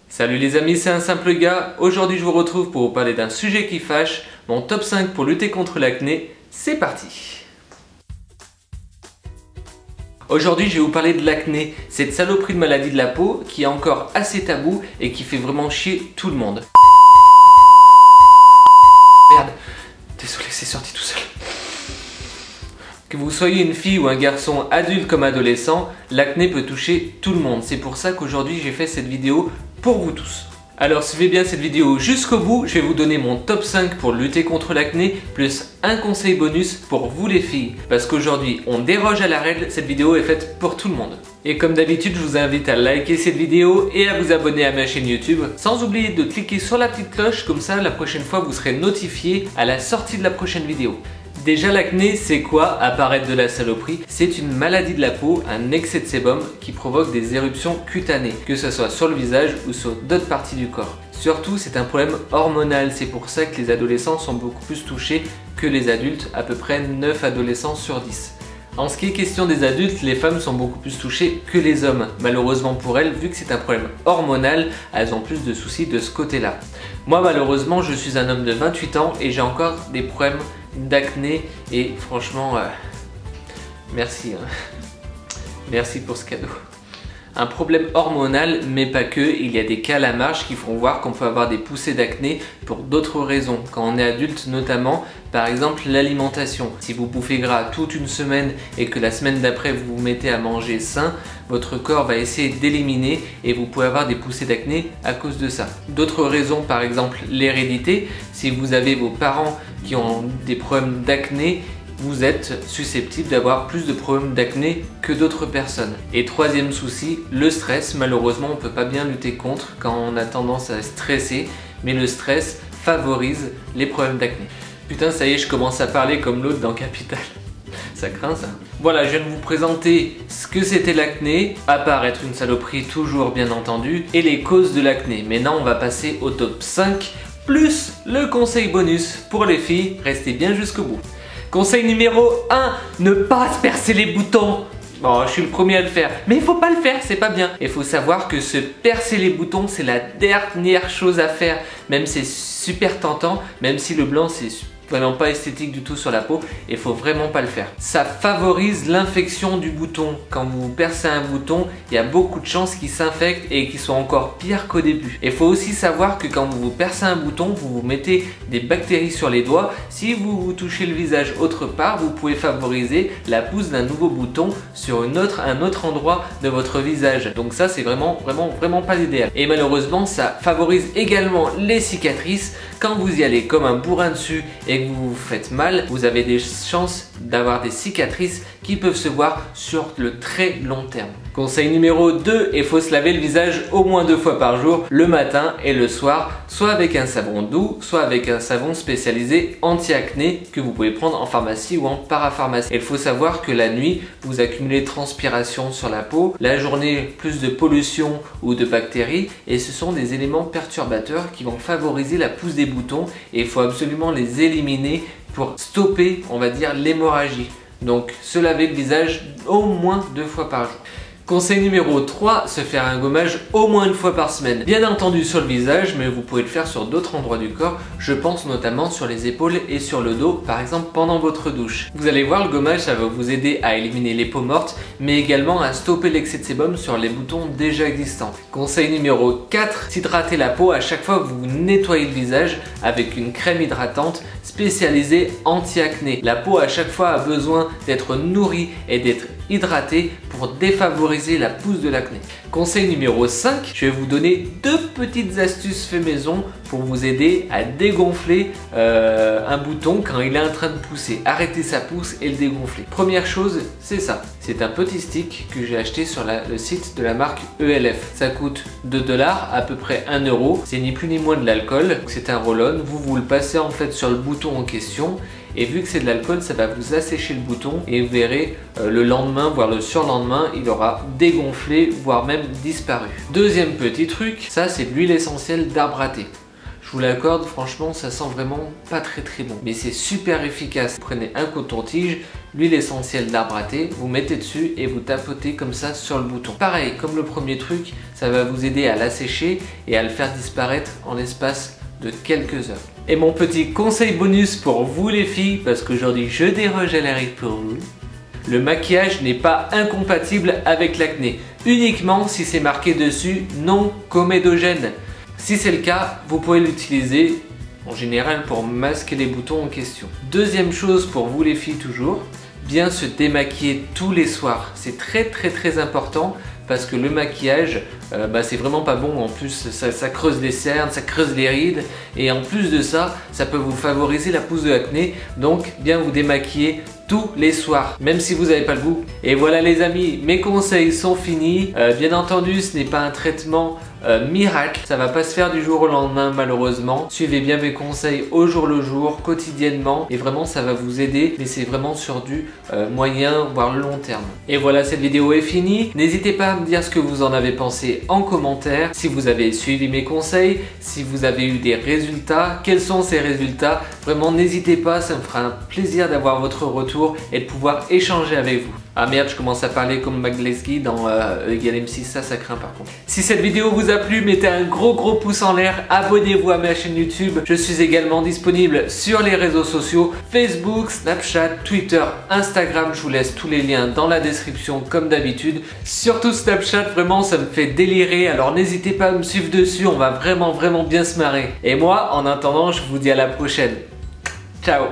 Salut les amis, c'est un simple gars. Aujourd'hui je vous retrouve pour vous parler d'un sujet qui fâche, mon top 5 pour lutter contre l'acné. C'est parti. Aujourd'hui je vais vous parler de l'acné, cette saloperie de maladie de la peau qui est encore assez tabou et qui fait vraiment chier tout le monde. Merde, désolé, c'est sorti tout seul. Que vous soyez une fille ou un garçon adulte comme adolescent, l'acné peut toucher tout le monde. C'est pour ça qu'aujourd'hui j'ai fait cette vidéo pour vous tous. Alors suivez bien cette vidéo jusqu'au bout, je vais vous donner mon top 5 pour lutter contre l'acné, plus un conseil bonus pour vous les filles. Parce qu'aujourd'hui on déroge à la règle, cette vidéo est faite pour tout le monde. Et comme d'habitude je vous invite à liker cette vidéo et à vous abonner à ma chaîne YouTube. Sans oublier de cliquer sur la petite cloche, comme ça la prochaine fois vous serez notifié à la sortie de la prochaine vidéo. Déjà l'acné c'est quoi? Apparaître de la saloperie. C'est une maladie de la peau, un excès de sébum qui provoque des éruptions cutanées, que ce soit sur le visage ou sur d'autres parties du corps. Surtout c'est un problème hormonal, c'est pour ça que les adolescents sont beaucoup plus touchés que les adultes, à peu près 9 adolescents sur 10. En ce qui est question des adultes, les femmes sont beaucoup plus touchées que les hommes. Malheureusement pour elles, vu que c'est un problème hormonal, elles ont plus de soucis de ce côté-là. Moi malheureusement je suis un homme de 28 ans et j'ai encore des problèmes d'acné et franchement merci merci pour ce cadeau. Un problème hormonal mais pas que, il y a des cas à la marge qui font voir qu'on peut avoir des poussées d'acné pour d'autres raisons quand on est adulte, notamment par exemple l'alimentation. Si vous bouffez gras toute une semaine et que la semaine d'après vous vous mettez à manger sain, votre corps va essayer d'éliminer et vous pouvez avoir des poussées d'acné à cause de ça. D'autres raisons, par exemple l'hérédité. Si vous avez vos parents qui ont des problèmes d'acné, vous êtes susceptible d'avoir plus de problèmes d'acné que d'autres personnes. Et troisième souci, le stress. Malheureusement, on ne peut pas bien lutter contre quand on a tendance à stresser, mais le stress favorise les problèmes d'acné. Putain, ça y est, je commence à parler comme l'autre dans Capital. Ça craint ça. Voilà, je viens de vous présenter ce que c'était l'acné, apparaître une saloperie toujours bien entendu, et les causes de l'acné. Maintenant, on va passer au top 5, plus le conseil bonus pour les filles. Restez bien jusqu'au bout. Conseil numéro 1, ne pas se percer les boutons. Bon, je suis le premier à le faire, mais il faut pas le faire, c'est pas bien. Il faut savoir que se percer les boutons, c'est la dernière chose à faire. Même c'est super tentant, même si le blanc c'est vraiment pas esthétique du tout sur la peau, il faut vraiment pas le faire. Ça favorise l'infection du bouton. Quand vous percez un bouton, il y a beaucoup de chances qu'il s'infecte et qu'il soit encore pire qu'au début. Il faut aussi savoir que quand vous percez un bouton, vous vous mettez des bactéries sur les doigts. Si vous vous touchez le visage autre part, vous pouvez favoriser la pousse d'un nouveau bouton sur un autre endroit de votre visage. Donc ça c'est vraiment pas l'idéal. Et malheureusement ça favorise également les cicatrices. Quand vous y allez comme un bourrin dessus et que vous vous faites mal, vous avez des chances d'avoir des cicatrices qui peuvent se voir sur le très long terme. Conseil numéro 2, il faut se laver le visage au moins 2 fois par jour, le matin et le soir, soit avec un savon doux, soit avec un savon spécialisé anti-acné que vous pouvez prendre en pharmacie ou en parapharmacie. Il faut savoir que la nuit, vous accumulez transpiration sur la peau, la journée plus de pollution ou de bactéries, et ce sont des éléments perturbateurs qui vont favoriser la pousse des boutons et il faut absolument les éliminer pour stopper, on va dire, l'hémorragie. Donc se laver le visage au moins 2 fois par jour. Conseil numéro 3, se faire un gommage au moins 1 fois par semaine. Bien entendu sur le visage, mais vous pouvez le faire sur d'autres endroits du corps. Je pense notamment sur les épaules et sur le dos, par exemple pendant votre douche. Vous allez voir, le gommage, ça va vous aider à éliminer les peaux mortes, mais également à stopper l'excès de sébum sur les boutons déjà existants. Conseil numéro 4, s'hydrater la peau à chaque fois que vous nettoyez le visage avec une crème hydratante spécialisée anti-acné. La peau à chaque fois a besoin d'être nourrie et d'être hydratée pour défavoriser la pousse de l'acné. Conseil numéro 5, je vais vous donner 2 petites astuces fait maison pour vous aider à dégonfler un bouton quand il est en train de pousser. Arrêter sa pousse et le dégonfler. Première chose, c'est ça. C'est un petit stick que j'ai acheté sur le site de la marque ELF. Ça coûte 2 $, à peu près 1 €. C'est ni plus ni moins de l'alcool. C'est un roll-on. Vous le passez en fait sur le bouton en question. Et vu que c'est de l'alcool, ça va vous assécher le bouton et vous verrez le lendemain, voire le surlendemain, il aura dégonflé, voire même disparu. Deuxième petit truc, ça c'est de l'huile essentielle d'arbre à thé. Je vous l'accorde, franchement ça sent vraiment pas très bon. Mais c'est super efficace. Vous prenez un coton-tige, l'huile essentielle d'arbre à thé, vous mettez dessus et vous tapotez comme ça sur le bouton. Pareil, comme le premier truc, ça va vous aider à l'assécher et à le faire disparaître en l'espace de quelques heures. Et mon petit conseil bonus pour vous les filles, parce qu'aujourd'hui je déroge à la règle pour vous. Le maquillage n'est pas incompatible avec l'acné, uniquement si c'est marqué dessus non comédogène. Si c'est le cas, vous pouvez l'utiliser en général pour masquer les boutons en question. Deuxième chose pour vous les filles toujours, bien se démaquiller tous les soirs. C'est très important parce que le maquillage, c'est vraiment pas bon. En plus, ça creuse les cernes, ça creuse les rides et en plus de ça, ça peut vous favoriser la pousse de l'acné. Donc, bien vous démaquiller tous les soirs, même si vous n'avez pas le goût. Et voilà les amis, mes conseils sont finis. Bien entendu, ce n'est pas un traitement miracle, ça va pas se faire du jour au lendemain malheureusement. Suivez bien mes conseils au jour le jour, quotidiennement, et vraiment ça va vous aider, mais c'est vraiment sur du moyen voire le long terme. Et voilà, cette vidéo est finie. N'hésitez pas à me dire ce que vous en avez pensé en commentaire, si vous avez suivi mes conseils, si vous avez eu des résultats, quels sont ces résultats. Vraiment n'hésitez pas, ça me fera un plaisir d'avoir votre retour et de pouvoir échanger avec vous. Ah merde, je commence à parler comme McGlesky dans =M6, ça craint par contre. Si cette vidéo vous a plu, mettez un gros pouce en l'air, abonnez-vous à ma chaîne YouTube. Je suis également disponible sur les réseaux sociaux, Facebook, Snapchat, Twitter, Instagram. Je vous laisse tous les liens dans la description comme d'habitude. Surtout Snapchat, vraiment ça me fait délirer, alors n'hésitez pas à me suivre dessus, on va vraiment bien se marrer. Et moi, en attendant, je vous dis à la prochaine. Ciao.